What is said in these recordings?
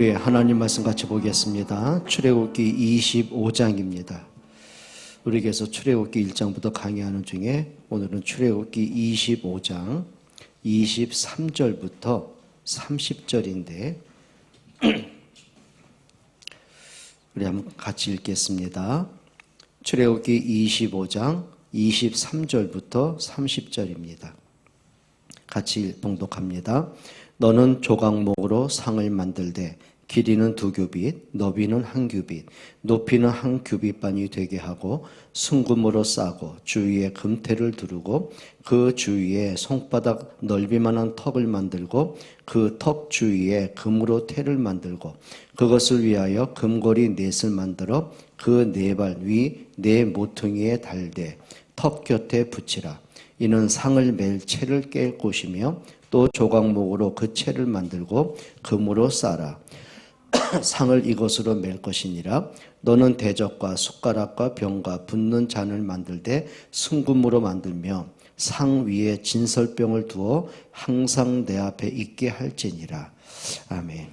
우리 하나님 말씀 같이 보겠습니다. 출애굽기 25장입니다. 우리에게서 출애굽기 1장부터 강의하는 중에 오늘은 출애굽기 25장 23절부터 30절인데 우리 한번 같이 읽겠습니다. 출애굽기 25장 23절부터 30절입니다. 같이 봉독합니다. 너는 조각목으로 상을 만들되 길이는 2규빗, 너비는 1규빗, 높이는 1규빗반이 되게 하고 순금으로 싸고 주위에 금테를 두르고 그 주위에 손바닥 넓이만한 턱을 만들고 그 턱 주위에 금으로 테를 만들고 그것을 위하여 금고리 넷을 만들어 그 네 발 위 네 모퉁이에 달되 턱 곁에 붙이라. 이는 상을 맬 채를 깰 곳이며 또 조각목으로 그 채를 만들고 금으로 싸라. 상을 이것으로 맬 것이니라. 너는 대적과 숟가락과 병과 붓는 잔을 만들되 순금으로 만들며 상 위에 진설병을 두어 항상 내 앞에 있게 할지니라. 아멘.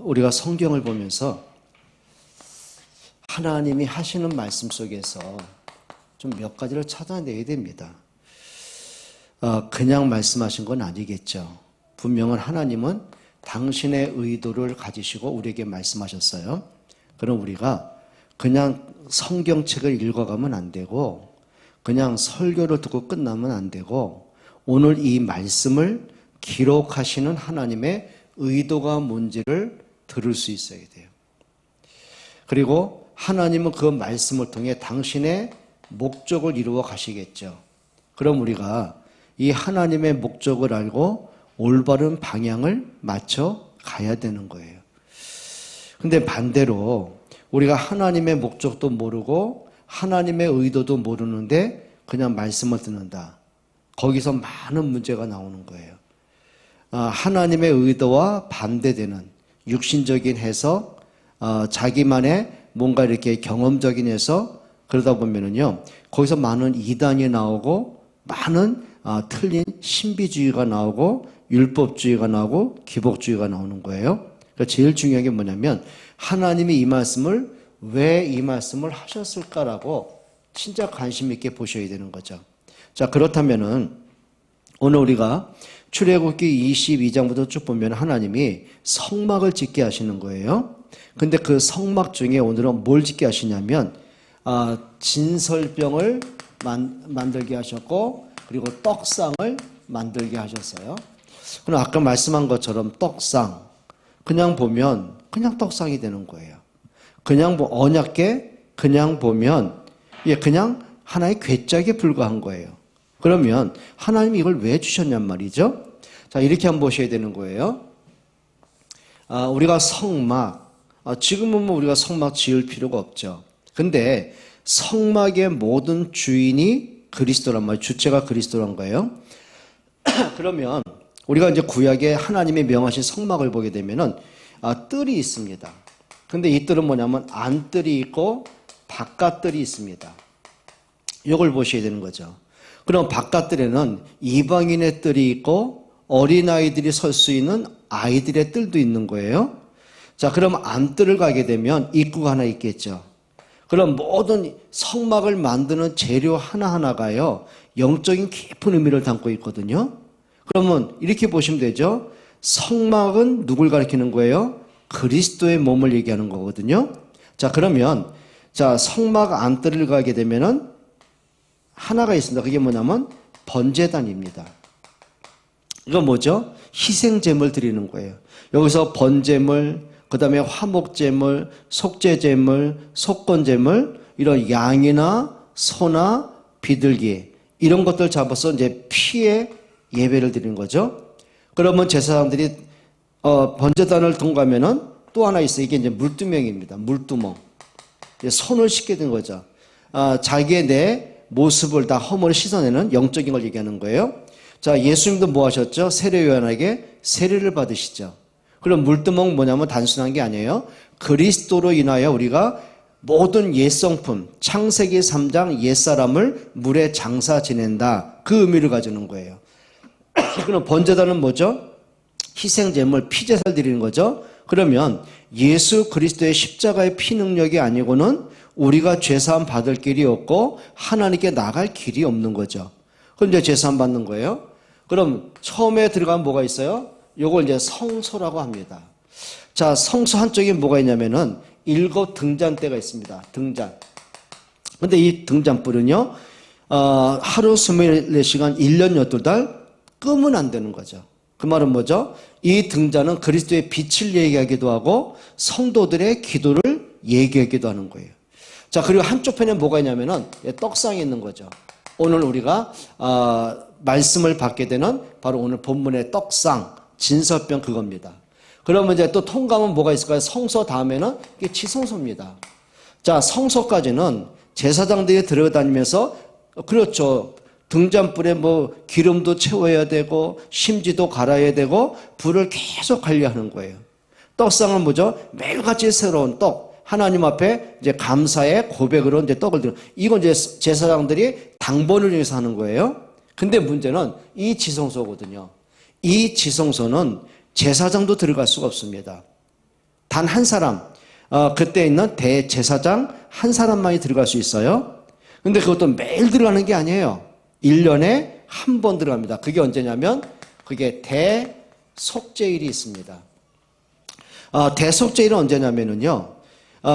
우리가 성경을 보면서 하나님이 하시는 말씀 속에서 좀 몇 가지를 찾아내야 됩니다. 그냥 말씀하신 건 아니겠죠. 분명은 하나님은 당신의 의도를 가지시고 우리에게 말씀하셨어요. 그럼 우리가 그냥 성경책을 읽어가면 안 되고 그냥 설교를 듣고 끝나면 안 되고 오늘 이 말씀을 기록하시는 하나님의 의도가 뭔지를 들을 수 있어야 돼요. 그리고 하나님은 그 말씀을 통해 당신의 목적을 이루어 가시겠죠. 그럼 우리가 이 하나님의 목적을 알고 올바른 방향을 맞춰 가야 되는 거예요. 근데 반대로 우리가 하나님의 목적도 모르고 하나님의 의도도 모르는데 그냥 말씀을 듣는다. 거기서 많은 문제가 나오는 거예요. 하나님의 의도와 반대되는 육신적인 해석, 자기만의 뭔가 이렇게 경험적인 해석, 그러다 보면은요, 거기서 많은 이단이 나오고 많은 틀린 신비주의가 나오고 율법주의가 나오고 기복주의가 나오는 거예요. 그러니까 제일 중요한 게 뭐냐면 하나님이 이 말씀을 왜 이 말씀을 하셨을까라고 진짜 관심 있게 보셔야 되는 거죠. 자, 그렇다면은 오늘 우리가 출애굽기 22장부터 쭉 보면 하나님이 성막을 짓게 하시는 거예요. 근데 그 성막 중에 오늘은 뭘 짓게 하시냐면 진설병을 만들게 하셨고 그리고 떡상을 만들게 하셨어요. 그럼 아까 말씀한 것처럼 떡상 그냥 보면 그냥 떡상이 되는 거예요. 그냥 언약궤 그냥 보면 그냥 하나의 궤짝에 불과한 거예요. 그러면 하나님이 이걸 왜 주셨냔 말이죠. 자, 이렇게 한번 보셔야 되는 거예요. 우리가 성막 지금은 우리가 성막 지을 필요가 없죠. 근데 성막의 모든 주인이 그리스도란 말이에요. 주체가 그리스도란 거예요. 그러면 우리가 이제 구약에 하나님이 명하신 성막을 보게 되면은 뜰이 있습니다. 근데 이 뜰은 뭐냐면 안뜰이 있고 바깥뜰이 있습니다. 이걸 보셔야 되는 거죠. 그럼 바깥뜰에는 이방인의 뜰이 있고 어린아이들이 설 수 있는 아이들의 뜰도 있는 거예요. 자, 그럼 안뜰을 가게 되면 입구가 하나 있겠죠. 그럼 모든 성막을 만드는 재료 하나하나가요, 영적인 깊은 의미를 담고 있거든요. 그러면 이렇게 보시면 되죠. 성막은 누굴 가리키는 거예요? 그리스도의 몸을 얘기하는 거거든요. 자, 그러면 성막 안뜰을 가게 되면은 하나가 있습니다. 그게 뭐냐면 번제단입니다. 이건 뭐죠? 희생제물 드리는 거예요. 여기서 번제물, 그 다음에 화목제물, 속죄제물, 속건제물, 이런 양이나 소나 비둘기 이런 것들 잡아서 이제 피에 예배를 드리는 거죠. 그러면 제사장들이 번제단을 통과하면은 또 하나 있어요. 이게 이제 물두멍입니다. 물두멍. 손을 씻게 된 거죠. 자기의 내 모습을 다 허물을 씻어내는 영적인 걸 얘기하는 거예요. 자, 예수님도 뭐 하셨죠? 세례요한에게 세례를 받으시죠. 그럼 물두멍 뭐냐면 단순한 게 아니에요. 그리스도로 인하여 우리가 모든 옛성품, 창세기 3장 옛사람을 물에 장사 지낸다. 그 의미를 가지는 거예요. 그럼 번제단은 뭐죠? 희생제물, 피제사를 드리는 거죠. 그러면 예수 그리스도의 십자가의 피 능력이 아니고는 우리가 죄사함 받을 길이 없고 하나님께 나갈 길이 없는 거죠. 그럼 이제 죄사함 받는 거예요. 그럼 처음에 들어가면 뭐가 있어요? 요걸 이제 성소라고 합니다. 자, 성소 한쪽에 뭐가 있냐면은 7 등잔대가 있습니다. 등잔. 근데 이 등잔불은요, 하루 24시간 1년 12달 끄면 안 되는 거죠. 그 말은 뭐죠? 이 등잔은 그리스도의 빛을 얘기하기도 하고 성도들의 기도를 얘기하기도 하는 거예요. 자, 그리고 한쪽 편에 뭐가 있냐면은 떡상이 있는 거죠. 오늘 우리가 말씀을 받게 되는 바로 오늘 본문의 떡상, 진설병 그겁니다. 그러면 이제 또 통과하면 뭐가 있을까요? 성소 다음에는 이게 지성소입니다. 자, 성소까지는 제사장들이 들어다니면서 그렇죠. 등잔불에 뭐 기름도 채워야 되고 심지도 갈아야 되고 불을 계속 관리하는 거예요. 떡상은 뭐죠? 매일같이 새로운 떡. 하나님 앞에 이제 감사의 고백으로 이제 떡을 드려. 이건 이제 제사장들이 당번을 위해서 하는 거예요. 근데 문제는 이 지성소거든요. 이 지성소는 제사장도 들어갈 수가 없습니다. 단 한 사람, 그때 있는 대제사장 한 사람만이 들어갈 수 있어요. 근데 그것도 매일 들어가는 게 아니에요. 1년에 한 번 들어갑니다. 그게 언제냐면 그게 대속죄일이 있습니다. 대속죄일은 언제냐면요.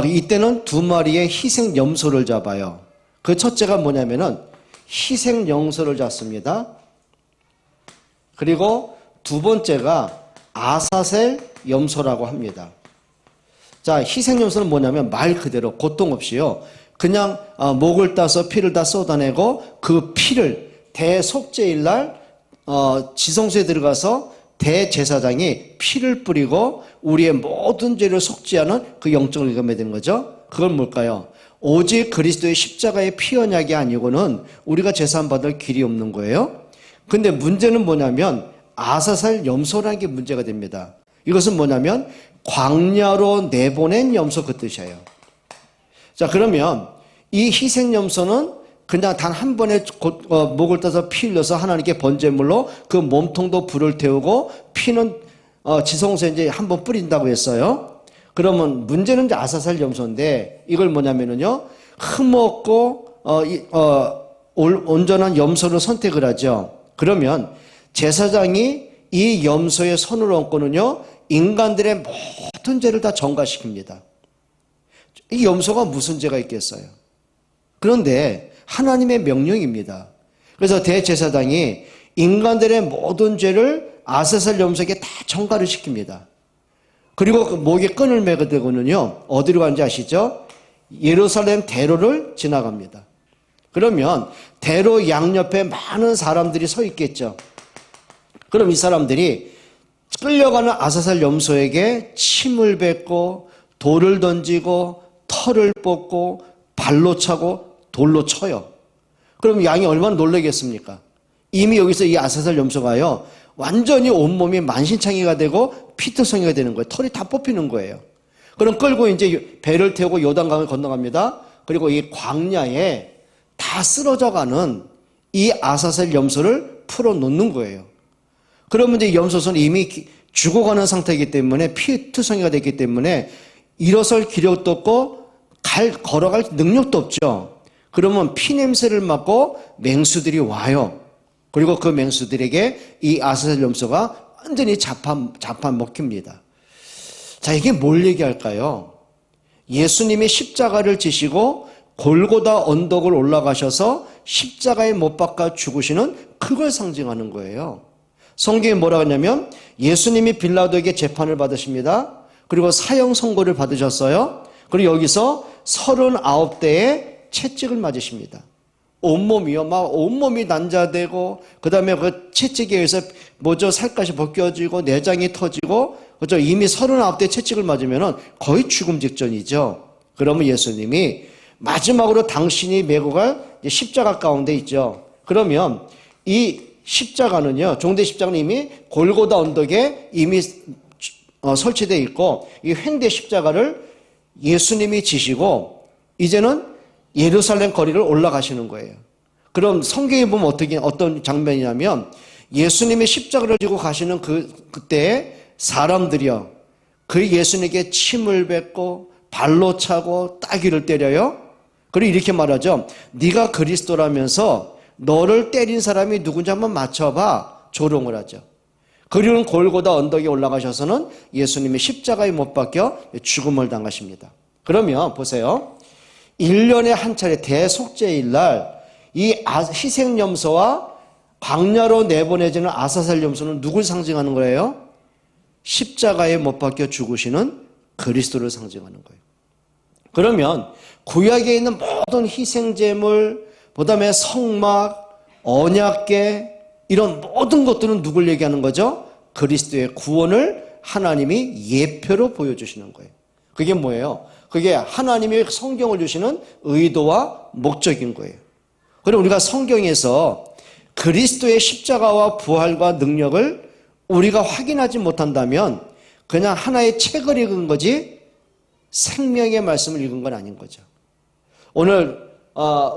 이때는 2마리의 희생 염소를 잡아요. 그 첫째가 뭐냐면은 희생 염소를 잡습니다. 그리고 두 번째가 아사셀 염소라고 합니다. 자, 희생 염소는 뭐냐면 말 그대로 고통 없이요. 그냥 목을 따서 피를 다 쏟아내고 그 피를 대속죄일 날 지성소에 들어가서 대제사장이 피를 뿌리고 우리의 모든 죄를 속죄하는 그 영적을 일감해야 되는 거죠. 그건 뭘까요? 오직 그리스도의 십자가의 피 언약이 아니고는 우리가 제사함 받을 길이 없는 거예요. 근데 문제는 뭐냐면 아사살 염소라는 게 문제가 됩니다. 이것은 뭐냐면 광야로 내보낸 염소 그 뜻이에요. 자, 그러면 이 희생 염소는 그냥 단 한 번에 목을 따서 피 흘려서 하나님께 번제물로 그 몸통도 불을 태우고 피는 지성소에 이제 한 번 뿌린다고 했어요. 그러면 문제는 이제 아사살 염소인데 이걸 뭐냐면은요, 흠없고 온전한 염소를 선택을 하죠. 그러면 제사장이 이 염소의 손을 얹고는요, 인간들의 모든 죄를 다 전가시킵니다. 이 염소가 무슨 죄가 있겠어요? 그런데 하나님의 명령입니다. 그래서 대제사장이 인간들의 모든 죄를 아사살 염소에게 다 전가를 시킵니다. 그리고 그 목에 끈을 매게 되고는요, 어디로 가는지 아시죠? 예루살렘 대로를 지나갑니다. 그러면 대로 양옆에 많은 사람들이 서 있겠죠. 그럼 이 사람들이 끌려가는 아사살 염소에게 침을 뱉고 돌을 던지고 털을 뽑고 발로 차고 돌로 쳐요. 그럼 양이 얼마나 놀라겠습니까? 이미 여기서 이 아사살 염소가요, 완전히 온몸이 만신창이가 되고 피투성이가 되는 거예요. 털이 다 뽑히는 거예요. 그럼 끌고 이제 배를 태우고 요단강을 건너갑니다. 그리고 이 광야에 다 쓰러져가는 이 아사살 염소를 풀어놓는 거예요. 그러면 이제 염소는 이미 죽어가는 상태이기 때문에 피투성이가 됐기 때문에 일어설 기력도 없고 걸어갈 능력도 없죠. 그러면 피냄새를 맡고 맹수들이 와요. 그리고 그 맹수들에게 이 아사살 염소가 완전히 잡아먹힙니다. 자, 이게 뭘 얘기할까요? 예수님이 십자가를 지시고 골고다 언덕을 올라가셔서 십자가에 못 박아 죽으시는 그걸 상징하는 거예요. 성경에 뭐라고 하냐면 예수님이 빌라도에게 재판을 받으십니다. 그리고 사형 선고를 받으셨어요. 그리고 여기서 39대의 채찍을 맞으십니다. 온몸이요, 막 온몸이 난자되고, 그 다음에 그 채찍에 의해서 살갗이 벗겨지고 내장이 터지고, 그죠? 이미 39대 채찍을 맞으면은 거의 죽음 직전이죠. 그러면 예수님이 마지막으로 당신이 메고 갈 십자가 가운데 있죠. 그러면 이 십자가는요, 종대 십자가는 이미 골고다 언덕에 이미 설치되어 있고, 이 횡대 십자가를 예수님이 지시고 이제는 예루살렘 거리를 올라가시는 거예요. 그럼 성경에 보면 어떤 장면이냐면 예수님이 십자가를 지고 가시는 그때 사람들이요, 그 예수님께 침을 뱉고 발로 차고 따귀를 때려요. 그리고 이렇게 말하죠. 네가 그리스도라면서 너를 때린 사람이 누군지 한번 맞춰봐. 조롱을 하죠. 그리고는 골고다 언덕에 올라가셔서는 예수님이 십자가에 못 박혀 죽음을 당하십니다. 그러면 보세요. 1년에 한 차례 대속죄일 날 이 희생염소와 광야로 내보내지는 아사살 염소는 누굴 상징하는 거예요? 십자가에 못 박혀 죽으시는 그리스도를 상징하는 거예요. 그러면 구약에 있는 모든 희생제물, 그다음에 성막, 언약궤 이런 모든 것들은 누굴 얘기하는 거죠? 그리스도의 구원을 하나님이 예표로 보여주시는 거예요. 그게 뭐예요? 그게 하나님이 성경을 주시는 의도와 목적인 거예요. 그리고 우리가 성경에서 그리스도의 십자가와 부활과 능력을 우리가 확인하지 못한다면 그냥 하나의 책을 읽은 거지 생명의 말씀을 읽은 건 아닌 거죠. 오늘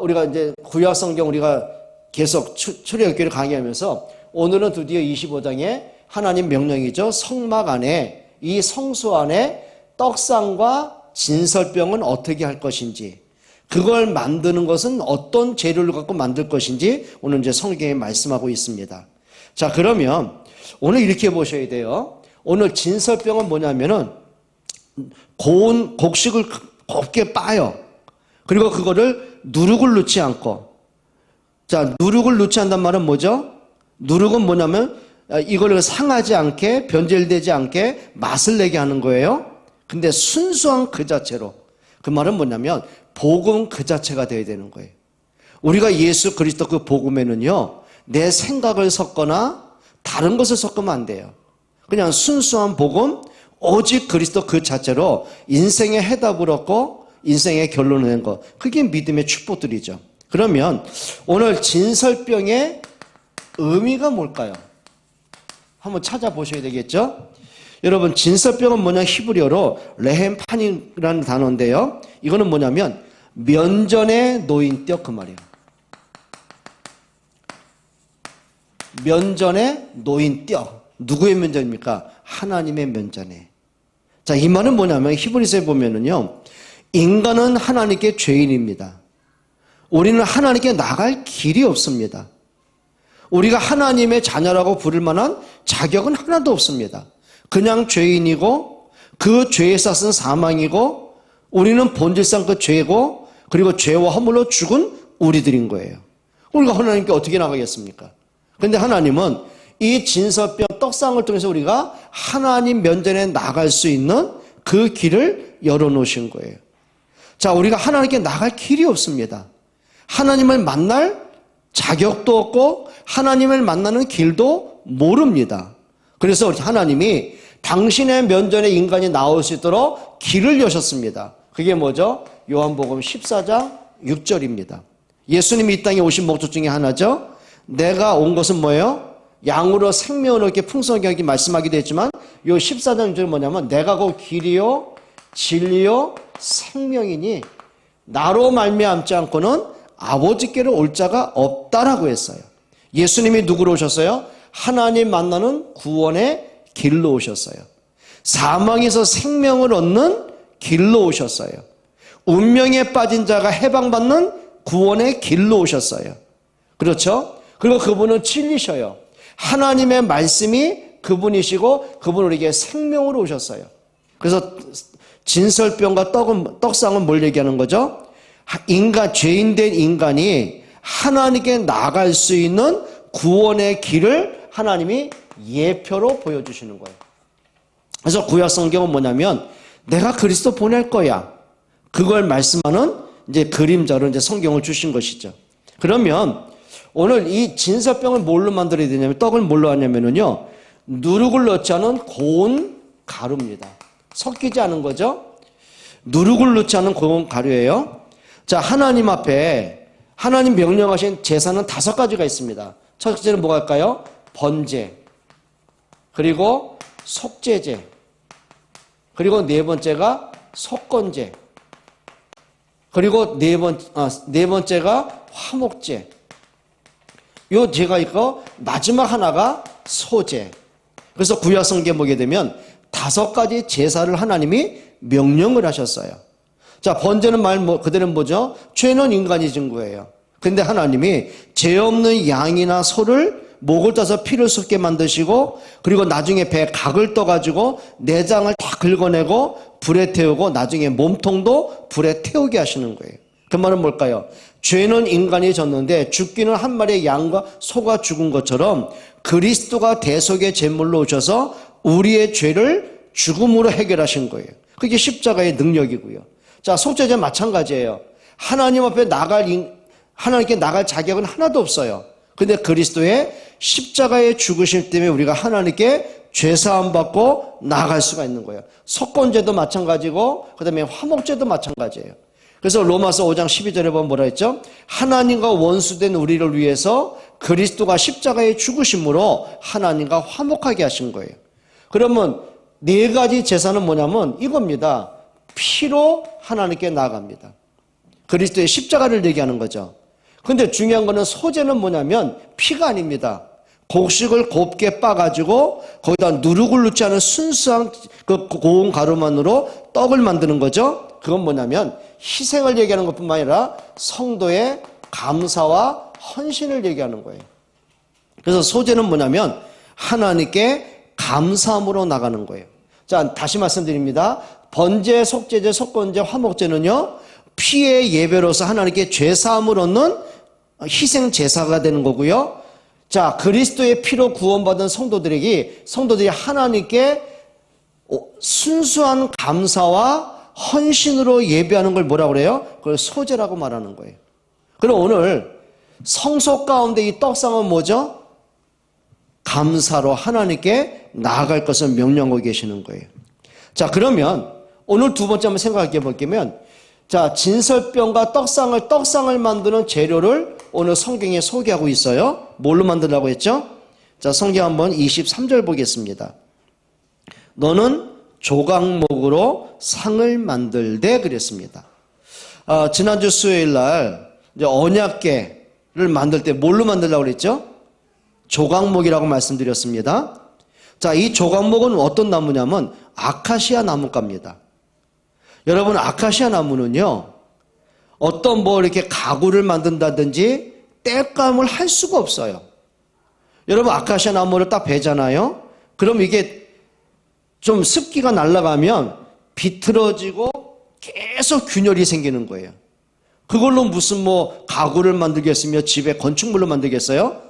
우리가 이제 구약 성경 우리가 계속 출애굽기를 강의하면서 오늘은 드디어 25장에 하나님 명령이죠. 성막 안에 이 성소 안에 떡상과 진설병은 어떻게 할 것인지, 그걸 만드는 것은 어떤 재료를 갖고 만들 것인지 오늘 이제 성경에 말씀하고 있습니다. 자, 그러면 오늘 이렇게 보셔야 돼요. 오늘 진설병은 뭐냐면은 고운 곡식을 곱게 빻아요. 그리고 그거를 누룩을 넣지 않고, 자, 누룩을 넣지 않단 말은 뭐죠? 누룩은 뭐냐면 이걸 상하지 않게, 변질되지 않게 맛을 내게 하는 거예요. 근데 순수한 그 자체로, 그 말은 뭐냐면 복음 그 자체가 되어야 되는 거예요. 우리가 예수 그리스도 그 복음에는요, 내 생각을 섞거나 다른 것을 섞으면 안 돼요. 그냥 순수한 복음, 오직 그리스도 그 자체로 인생의 해답을 얻고 인생의 결론을 낸 것, 그게 믿음의 축복들이죠. 그러면 오늘 진설병의 의미가 뭘까요? 한번 찾아보셔야 되겠죠? 여러분, 진설병은 뭐냐? 히브리어로 레헴판이라는 단어인데요, 이거는 뭐냐면 면전에 놓인 뼈, 그 말이에요. 면전에 놓인 뼈. 누구의 면전입니까? 하나님의 면전에. 자, 이 말은 뭐냐면 히브리서에 보면은요, 인간은 하나님께 죄인입니다. 우리는 하나님께 나갈 길이 없습니다. 우리가 하나님의 자녀라고 부를 만한 자격은 하나도 없습니다. 그냥 죄인이고 그 죄의 싹은 사망이고 우리는 본질상 그 죄고 그리고 죄와 허물로 죽은 우리들인 거예요. 우리가 하나님께 어떻게 나가겠습니까? 그런데 하나님은 이 진설병 떡상을 통해서 우리가 하나님 면전에 나갈 수 있는 그 길을 열어놓으신 거예요. 자, 우리가 하나님께 나갈 길이 없습니다. 하나님을 만날 자격도 없고 하나님을 만나는 길도 모릅니다. 그래서 하나님이 당신의 면전에 인간이 나올 수 있도록 길을 여셨습니다. 그게 뭐죠? 요한복음 14장 6절입니다. 예수님이 이 땅에 오신 목적 중에 하나죠. 내가 온 것은 뭐예요? 양으로 생명을 얻게 풍성하게 말씀하기도 했지만 요 14장 6절은 뭐냐면 내가 그 길이요 진리요 생명이니 나로 말미암지 않고는 아버지께로 올 자가 없다라고 했어요. 예수님이 누구로 오셨어요? 하나님 만나는 구원의 길로 오셨어요. 사망에서 생명을 얻는 길로 오셨어요. 운명에 빠진 자가 해방받는 구원의 길로 오셨어요. 그렇죠? 그리고 그분은 진리셔요. 하나님의 말씀이 그분이시고 그분 우리에게 생명으로 오셨어요. 그래서 진설병과 떡상은 뭘 얘기하는 거죠? 죄인된 인간이 하나님께 나갈 수 있는 구원의 길을 하나님이 예표로 보여주시는 거예요. 그래서 구약 성경은 뭐냐면 내가 그리스도 보낼 거야, 그걸 말씀하는 이제 그림자로 이제 성경을 주신 것이죠. 그러면 오늘 이 진설병을 뭘로 만들어야 되냐면, 떡을 뭘로 하냐면요, 누룩을 넣지 않은 고운 가루입니다. 섞이지 않은 거죠. 누룩을 넣지 않은 고운 가루예요. 자, 하나님 앞에 하나님 명령하신 제사는 5가지가 있습니다. 첫째는 뭐가 할까요? 번제, 그리고 속죄제, 그리고 네 번째가 속건제, 그리고 네 번째가 화목제, 요 제가 이거 마지막 하나가 소제. 그래서 구약 성경에 보게 되면 5가지 제사를 하나님이 명령을 하셨어요. 자, 번제는 말 그대로는 뭐죠? 죄는 인간이 진 거예요. 근데 하나님이 죄 없는 양이나 소를 목을 따서 피를 쏟게 만드시고, 그리고 나중에 배 각을 떠가지고 내장을 다 긁어내고 불에 태우고 나중에 몸통도 불에 태우게 하시는 거예요. 그 말은 뭘까요? 죄는 인간이 졌는데 죽기는 한 마리의 양과 소가 죽은 것처럼 그리스도가 대속의 제물로 오셔서 우리의 죄를 죽음으로 해결하신 거예요. 그게 십자가의 능력이고요. 자, 속죄제 마찬가지예요. 하나님 앞에 하나님께 나갈 자격은 하나도 없어요. 근데 그리스도의 십자가의 죽으심 때문에 우리가 하나님께 죄사함 받고 나아갈 수가 있는 거예요. 속건제도 마찬가지고 그다음에 화목제도 마찬가지예요. 그래서 로마서 5장 12절에 보면 뭐라 했죠? 하나님과 원수된 우리를 위해서 그리스도가 십자가의 죽으심으로 하나님과 화목하게 하신 거예요. 그러면 4가지 제사는 뭐냐면 이겁니다. 피로 하나님께 나아갑니다. 그리스도의 십자가를 얘기하는 거죠. 근데 중요한 거는 소제는 뭐냐면 피가 아닙니다. 곡식을 곱게 빻아가지고 거기다 누룩을 넣지 않은 순수한 그 고운 가루만으로 떡을 만드는 거죠. 그건 뭐냐면 희생을 얘기하는 것뿐만 아니라 성도의 감사와 헌신을 얘기하는 거예요. 그래서 소제는 뭐냐면 하나님께 감사함으로 나가는 거예요. 자, 다시 말씀드립니다. 번제, 속죄제, 속건제, 화목제는요, 피의 예배로서 하나님께 죄사함을 얻는 희생 제사가 되는 거고요. 자, 그리스도의 피로 구원받은 성도들이 하나님께 순수한 감사와 헌신으로 예배하는 걸 뭐라고 그래요? 그걸 소제라고 말하는 거예요. 그럼 오늘 성소 가운데 이 떡상은 뭐죠? 감사로 하나님께 나아갈 것을 명령하고 계시는 거예요. 자, 그러면 오늘 두 번째 한번 생각해 볼게면, 자, 진설병과 떡상을 만드는 재료를 오늘 성경에 소개하고 있어요. 뭘로 만들라고 했죠? 자, 성경 한번 23절 보겠습니다. 너는 조각목으로 상을 만들되 그랬습니다. 지난주 수요일 날 이제 언약궤를 만들 때 뭘로 만들라고 그랬죠? 조각목이라고 말씀드렸습니다. 자, 이 조각목은 어떤 나무냐면 아카시아 나무가입니다. 여러분, 아카시아 나무는요, 어떤 이렇게 가구를 만든다든지 땔감을 할 수가 없어요. 여러분, 아카시아 나무를 딱 베잖아요? 그럼 이게 좀 습기가 날아가면 비틀어지고 계속 균열이 생기는 거예요. 그걸로 무슨 가구를 만들겠으며 집에 건축물로 만들겠어요?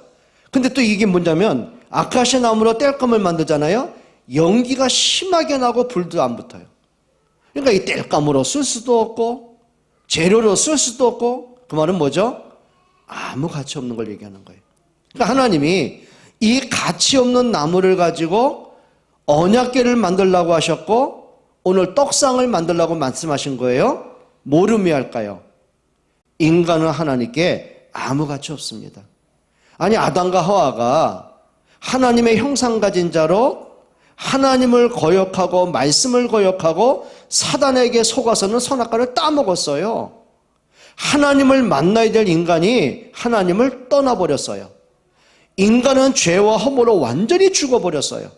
근데 또 이게 뭐냐면 아카시아 나무로 땔감을 만들잖아요? 연기가 심하게 나고 불도 안 붙어요. 그러니까 이 땔감으로 쓸 수도 없고 재료로 쓸 수도 없고, 그 말은 뭐죠? 아무 가치 없는 걸 얘기하는 거예요. 그러니까 하나님이 이 가치 없는 나무를 가지고 언약궤를 만들라고 하셨고 오늘 떡상을 만들라고 말씀하신 거예요. 뭘 의미할까요? 인간은 하나님께 아무 가치 없습니다. 아니, 아담과 하와가 하나님의 형상 가진 자로 하나님을 거역하고 말씀을 거역하고 사단에게 속아서는 선악과를 따먹었어요. 하나님을 만나야 될 인간이 하나님을 떠나버렸어요. 인간은 죄와 허물로 완전히 죽어버렸어요.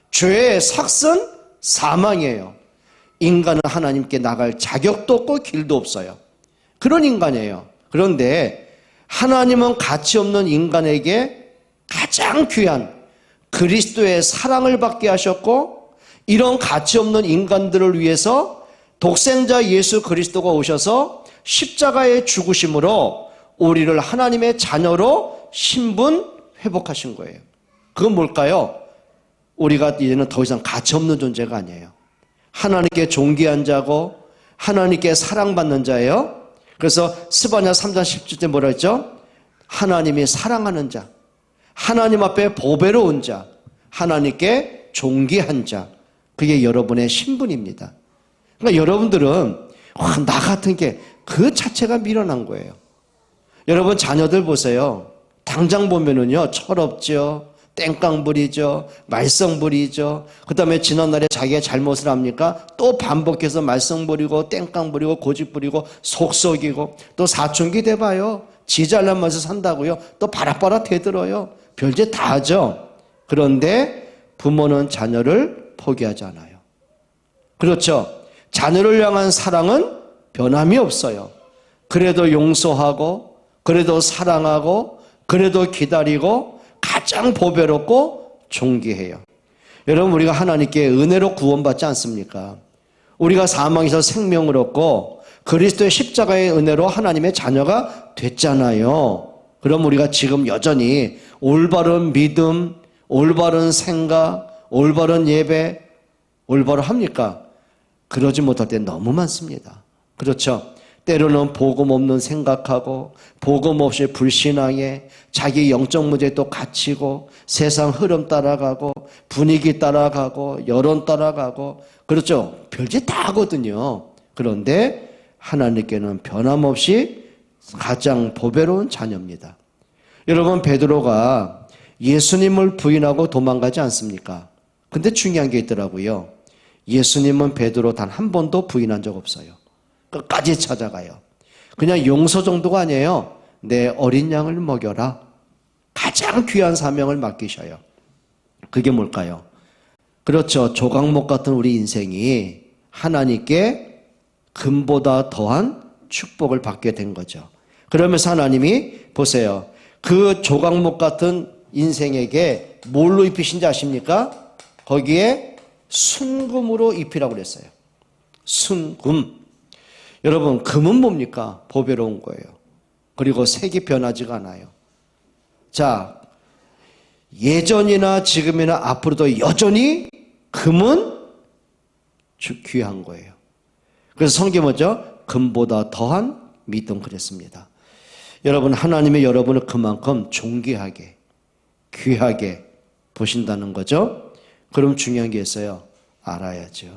죄의 삭은 사망이에요. 인간은 하나님께 나갈 자격도 없고 길도 없어요. 그런 인간이에요. 그런데 하나님은 가치 없는 인간에게 가장 귀한 그리스도의 사랑을 받게 하셨고, 이런 가치 없는 인간들을 위해서 독생자 예수 그리스도가 오셔서 십자가의 죽으심으로 우리를 하나님의 자녀로 신분 회복하신 거예요. 그건 뭘까요? 우리가 이제는 더 이상 가치 없는 존재가 아니에요. 하나님께 존귀한 자고 하나님께 사랑받는 자예요. 그래서 스바냐 3장 10절 뭐라 했죠? 하나님이 사랑하는 자, 하나님 앞에 보배로운 자, 하나님께 존귀한 자, 그게 여러분의 신분입니다. 그러니까 여러분들은 나 같은 게 그 자체가 미련한 거예요. 여러분 자녀들 보세요. 당장 보면은요, 철없죠, 땡깡 부리죠, 말썽 부리죠. 그 다음에 지난날에 자기가 잘못을 합니까? 또 반복해서 말썽 부리고 땡깡 부리고 고집 부리고 속 썩이고, 또 사춘기 돼봐요. 지 잘나면서 산다고요? 또 바락바락 대들어요. 별짓 다 하죠. 그런데 부모는 자녀를 포기하지 않아요. 그렇죠. 자녀를 향한 사랑은 변함이 없어요. 그래도 용서하고, 그래도 사랑하고, 그래도 기다리고, 가장 보배롭고 존귀해요. 여러분, 우리가 하나님께 은혜로 구원받지 않습니까? 우리가 사망에서 생명을 얻고 그리스도의 십자가의 은혜로 하나님의 자녀가 됐잖아요. 그럼 우리가 지금 여전히 올바른 믿음, 올바른 생각, 올바른 예배, 올바로 합니까? 그러지 못할 때 너무 많습니다. 그렇죠? 때로는 복음 없는 생각하고 복음 없이 불신앙에 자기 영적 문제에 또 갇히고 세상 흐름 따라가고 분위기 따라가고 여론 따라가고 그렇죠? 별짓 다 하거든요. 그런데 하나님께는 변함없이 가장 보배로운 자녀입니다. 여러분, 베드로가 예수님을 부인하고 도망가지 않습니까? 근데 중요한 게 있더라고요. 예수님은 베드로 단 한 번도 부인한 적 없어요. 끝까지 찾아가요. 그냥 용서 정도가 아니에요. 내 어린 양을 먹여라. 가장 귀한 사명을 맡기셔요. 그게 뭘까요? 그렇죠. 조각목 같은 우리 인생이 하나님께 금보다 더한 축복을 받게 된 거죠. 그러면서 하나님이 보세요. 그 조각목 같은 인생에게 뭘로 입히신지 아십니까? 거기에 순금으로 입히라고 그랬어요. 순금. 여러분, 금은 뭡니까? 보배로운 거예요. 그리고 색이 변하지가 않아요. 자, 예전이나 지금이나 앞으로도 여전히 금은 귀한 거예요. 그래서 성경 뭐죠? 금보다 더한 믿음 그랬습니다. 여러분, 하나님이 여러분을 그만큼 존귀하게, 귀하게 보신다는 거죠. 그럼 중요한 게 있어요. 알아야죠.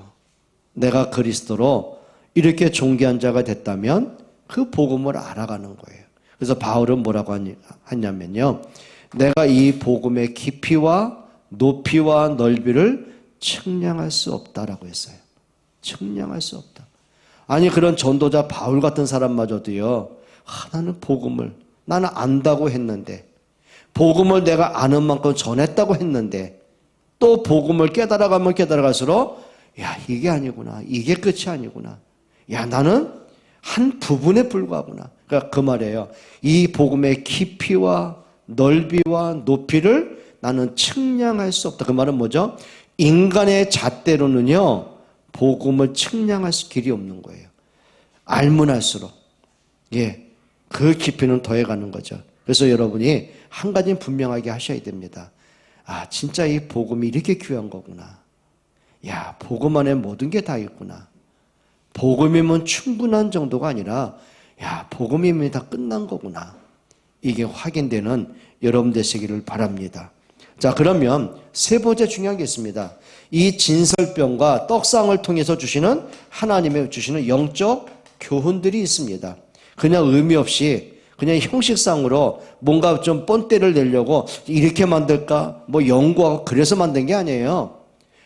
내가 그리스도로 이렇게 존귀한 자가 됐다면 그 복음을 알아가는 거예요. 그래서 바울은 뭐라고 하냐면요. 내가 이 복음의 깊이와 높이와 넓이를 측량할 수 없다라고 했어요. 측량할 수 없다. 아니, 그런 전도자 바울 같은 사람마저도요. 나는 복음을 나는 안다고 했는데, 복음을 내가 아는 만큼 전했다고 했는데, 또 복음을 깨달아가면 깨달아갈수록 야, 이게 아니구나. 이게 끝이 아니구나. 야, 나는 한 부분에 불과하구나. 그러니까 그 말이에요. 이 복음의 깊이와 넓이와 높이를 나는 측량할 수 없다. 그 말은 뭐죠? 인간의 잣대로는요, 복음을 측량할 길이 없는 거예요. 알면 알수록. 예. 그 깊이는 더해가는 거죠. 그래서 여러분이 한 가지는 분명하게 하셔야 됩니다. 아, 진짜 이 복음이 이렇게 귀한 거구나. 야, 복음 안에 모든 게 다 있구나. 복음이면 충분한 정도가 아니라, 야, 복음이면 다 끝난 거구나. 이게 확인되는 여러분 되시기를 바랍니다. 자, 그러면 세 번째 중요한 게 있습니다. 이 진설병과 떡상을 통해서 주시는 하나님의 주시는 영적 교훈들이 있습니다. 그냥 의미 없이 그냥 형식상으로 뭔가 좀 뻔때를 내려고 이렇게 만들까 뭐 연구하고 그래서 만든 게 아니에요.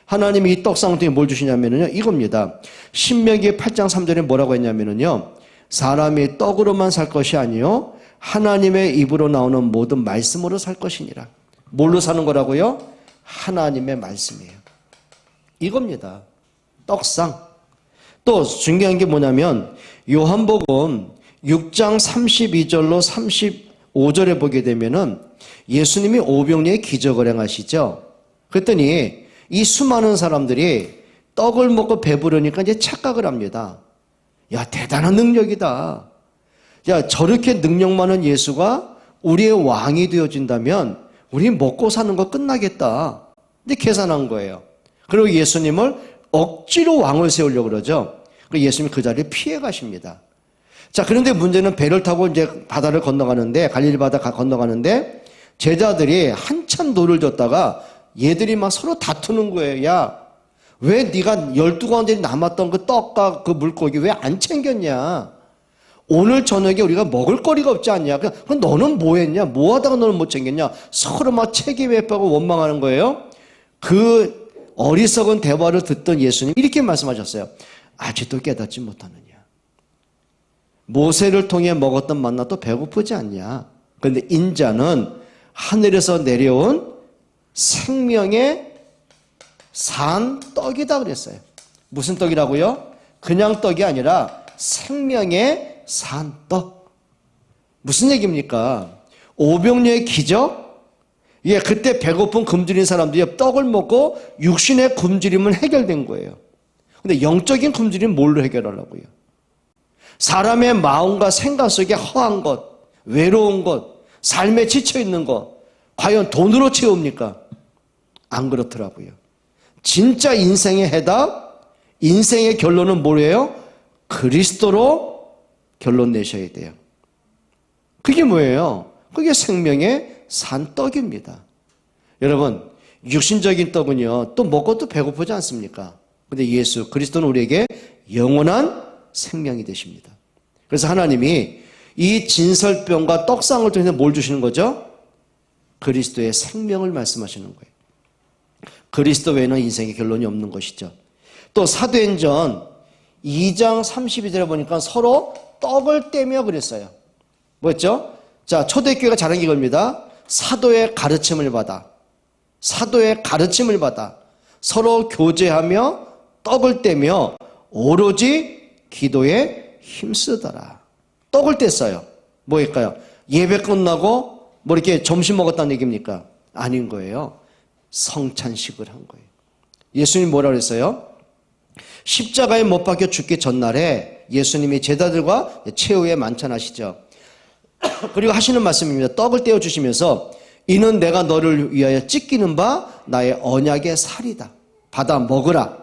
하나님이 이 떡상을 통해 뭘 주시냐면요, 이겁니다. 신명기 8장 3절에 뭐라고 했냐면요, 사람이 떡으로만 살 것이 아니요 하나님의 입으로 나오는 모든 말씀으로 살 것이니라. 뭘로 사는 거라고요? 하나님의 말씀이에요. 이겁니다. 떡상. 또 중요한 게 뭐냐면 요한복음 6장 32절로 35절에 보게 되면은 예수님이 오병이어의 기적을 행하시죠. 그랬더니 이 수많은 사람들이 떡을 먹고 배부르니까 이제 착각을 합니다. 야, 대단한 능력이다. 야, 저렇게 능력 많은 예수가 우리의 왕이 되어진다면 우리 먹고 사는 거 끝나겠다. 근데 계산한 거예요. 그리고 예수님을 억지로 왕을 세우려고 그러죠. 그래서 예수님이 그 자리에 피해 가십니다. 자, 그런데 문제는 배를 타고 이제 바다를 건너가는데, 갈릴리 바다 건너가는데, 제자들이 한참 노를 젓다가 얘들이 막 서로 다투는 거예요. 야, 왜 네가 12가운데 남았던 그 떡과 그 물고기 왜 안 챙겼냐? 오늘 저녁에 우리가 먹을 거리가 없지 않냐? 그럼 너는 뭐 했냐? 뭐 하다가 너는 못 챙겼냐? 서로 막 책임에 빠고 원망하는 거예요. 그 어리석은 대화를 듣던 예수님 이렇게 말씀하셨어요. 아직도 깨닫지 못하느냐? 모세를 통해 먹었던 만나도 배고프지 않냐? 그런데 인자는 하늘에서 내려온 생명의 산 떡이다 그랬어요. 무슨 떡이라고요? 그냥 떡이 아니라 생명의 산 떡. 무슨 얘기입니까? 오병이어의 기적? 예, 그때 배고픈 굶주린 사람들이 떡을 먹고 육신의 굶주림은 해결된 거예요. 근데 영적인 굶주림은 뭘로 해결하려고요? 사람의 마음과 생각 속에 허한 것, 외로운 것, 삶에 지쳐있는 것, 과연 돈으로 채웁니까? 안 그렇더라고요. 진짜 인생의 해답, 인생의 결론은 뭐예요? 그리스도로 결론 내셔야 돼요. 그게 뭐예요? 그게 생명의 산떡입니다. 여러분, 육신적인 떡은요, 또 먹어도 배고프지 않습니까? 근데 예수, 그리스도는 우리에게 영원한 생명이 되십니다. 그래서 하나님이 이 진설병과 떡상을 통해서 뭘 주시는 거죠? 그리스도의 생명을 말씀하시는 거예요. 그리스도 외에는 인생의 결론이 없는 것이죠. 또 사도행전 2장 32절에 보니까 서로 떡을 떼며 그랬어요. 뭐였죠? 자, 초대교회가 잘한 게 이겁니다. 사도의 가르침을 받아 서로 교제하며 떡을 떼며 오로지 기도에 힘쓰더라. 떡을 뗐어요. 뭐일까요? 예배 끝나고 뭐 이렇게 점심 먹었다는 얘기입니까? 아닌 거예요. 성찬식을 한 거예요. 예수님이 뭐라 그랬어요? 십자가에 못 박혀 죽기 전날에 예수님이 제자들과 최후에 만찬하시죠. 그리고 하시는 말씀입니다. 떡을 떼어주시면서 이는 내가 너를 위하여 찢기는 바 나의 언약의 살이다. 받아 먹으라.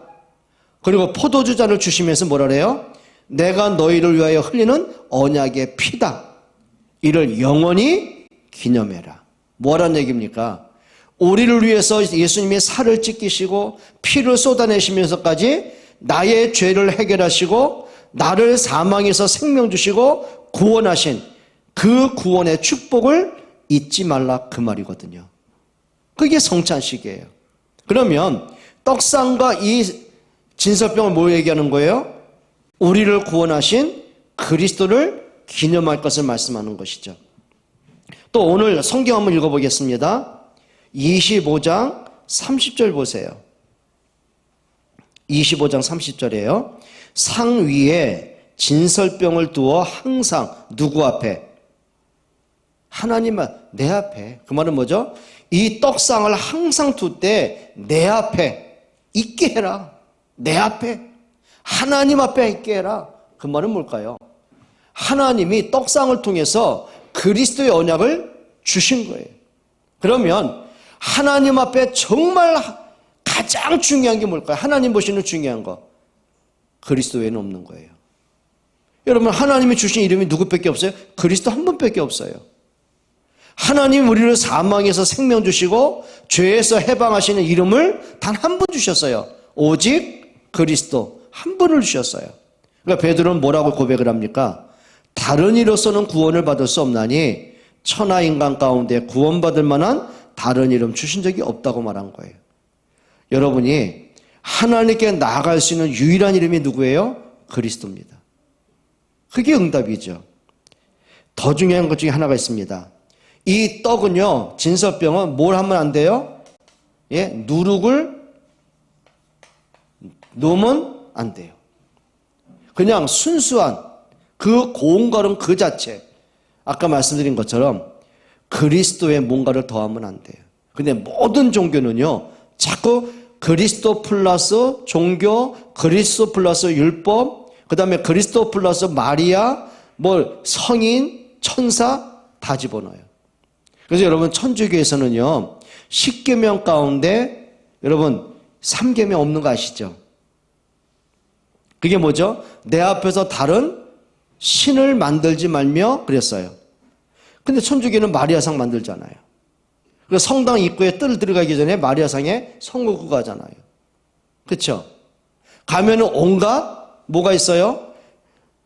그리고 포도주잔을 주시면서 뭐라 그래요? 내가 너희를 위하여 흘리는 언약의 피다. 이를 영원히 기념해라. 뭐라는 얘기입니까? 우리를 위해서 예수님이 살을 찢기시고 피를 쏟아내시면서까지 나의 죄를 해결하시고 나를 사망에서 생명 주시고 구원하신 그 구원의 축복을 잊지 말라 그 말이거든요. 그게 성찬식이에요. 그러면 떡상과 이 진설병을 뭐 얘기하는 거예요? 우리를 구원하신 그리스도를 기념할 것을 말씀하는 것이죠. 또 오늘 성경 한번 읽어보겠습니다. 25장 30절 보세요. 25장 30절이에요. 상 위에 진설병을 두어 항상 누구 앞에? 하나님 내 앞에. 그 말은 뭐죠? 이 떡상을 항상 둘 때 내 앞에 있게 해라. 내 앞에. 하나님 앞에 있게 해라. 그 말은 뭘까요? 하나님이 떡상을 통해서 그리스도의 언약을 주신 거예요. 그러면 하나님 앞에 정말 가장 중요한 게 뭘까요? 하나님 보시는 중요한 거. 그리스도 외에는 없는 거예요. 여러분, 하나님이 주신 이름이 누구밖에 없어요? 그리스도 한 분밖에 없어요. 하나님 우리를 사망에서 생명 주시고 죄에서 해방하시는 이름을 단 한 분 주셨어요. 오직 그리스도 한 분을 주셨어요. 그러니까 베드로는 뭐라고 고백을 합니까? 다른 이로서는 구원을 받을 수 없나니 천하 인간 가운데 구원받을 만한 다른 이름 주신 적이 없다고 말한 거예요. 여러분이 하나님께 나아갈 수 있는 유일한 이름이 누구예요? 그리스도입니다. 그게 응답이죠. 더 중요한 것 중에 하나가 있습니다. 이 떡은요, 진설병은 뭘 하면 안 돼요? 예, 누룩을 넣으면 안 돼요. 그냥 순수한 그 고운 거는 그 자체. 아까 말씀드린 것처럼 그리스도에 뭔가를 더하면 안 돼요. 근데 모든 종교는요, 자꾸 그리스도 플러스 종교, 그리스도 플러스 율법, 그 다음에 그리스도 플러스 마리아, 뭐 성인, 천사 다 집어넣어요. 그래서 여러분 천주교에서는요, 10계명 가운데 여러분 3계명 없는 거 아시죠? 그게 뭐죠? 내 앞에서 다른 신을 만들지 말며 그랬어요. 근데 천주교는 마리아상 만들잖아요. 그래서 성당 입구에 뜰 들어가기 전에 마리아상에 성구가 하잖아요. 그렇죠? 가면은 온갖 뭐가 있어요?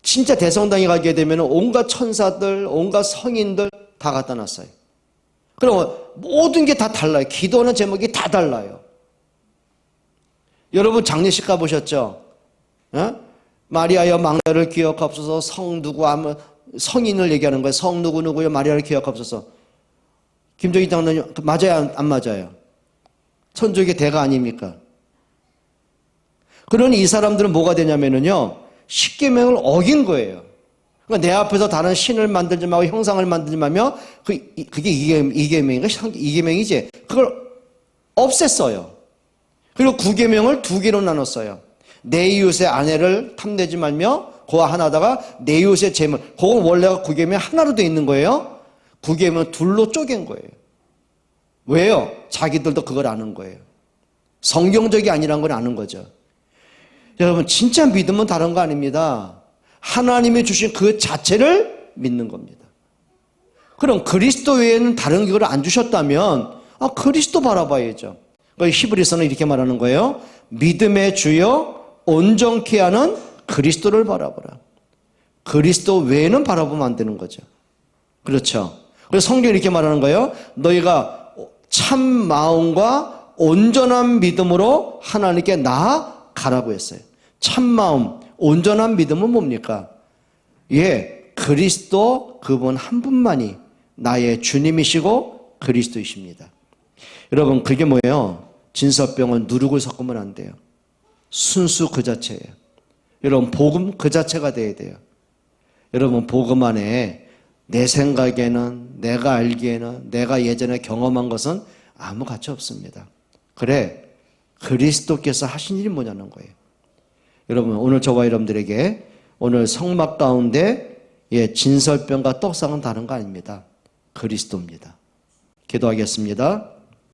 진짜 대성당에 가게 되면 온갖 천사들, 온갖 성인들 다 갖다 놨어요. 그럼 모든 게 다 달라요. 기도하는 제목이 다 달라요. 여러분 장례식 가보셨죠? 어? 마리아여 망자를 기억하옵소서. 성 누구 하면 성인을 얘기하는 거예요. 성 누구누구여 마리아를 기억하옵소서. 김정희 장로님 맞아요? 안 맞아요? 천주교의 대가 아닙니까? 그러니 이 사람들은 뭐가 되냐면요, 십계명을 어긴 거예요. 그러니까 내 앞에서 다른 신을 만들지 말고 형상을 만들지 말며 그게 이계명인가? 이계명이지. 그걸 없앴어요. 그리고 구계명을 두 개로 나눴어요. 내 이웃의 아내를 탐내지 말며 그와 하나다가 내 이웃의 재물. 그건 원래가 구계명 하나로 되어 있는 거예요. 구계명을 둘로 쪼갠 거예요. 왜요? 자기들도 그걸 아는 거예요. 성경적이 아니란 걸 아는 거죠. 여러분 진짜 믿음은 다른 거 아닙니다. 하나님이 주신 그 자체를 믿는 겁니다. 그럼 그리스도 외에는 다른 걸 안 주셨다면 그리스도 바라봐야죠. 히브리서는 이렇게 말하는 거예요. 믿음의 주여 온전케 하는 그리스도를 바라보라. 그리스도 외에는 바라보면 안 되는 거죠. 그렇죠. 그래서 성경이 이렇게 말하는 거예요. 너희가 참 마음과 온전한 믿음으로 하나님께 나아가라고 했어요. 참 마음, 온전한 믿음은 뭡니까? 그리스도 그분 한 분만이 나의 주님이시고 그리스도이십니다. 여러분 그게 뭐예요? 진설병은 누룩을 섞으면 안 돼요. 순수 그 자체예요. 여러분 복음 그 자체가 돼야 돼요. 여러분 복음 안에 내 생각에는, 내가 알기에는, 내가 예전에 경험한 것은 아무 가치 없습니다. 그래, 그리스도께서 하신 일이 뭐냐는 거예요. 여러분 오늘 저와 여러분들에게 오늘 성막 가운데 진설병과 떡상은 다른 거 아닙니다. 그리스도입니다. 기도하겠습니다.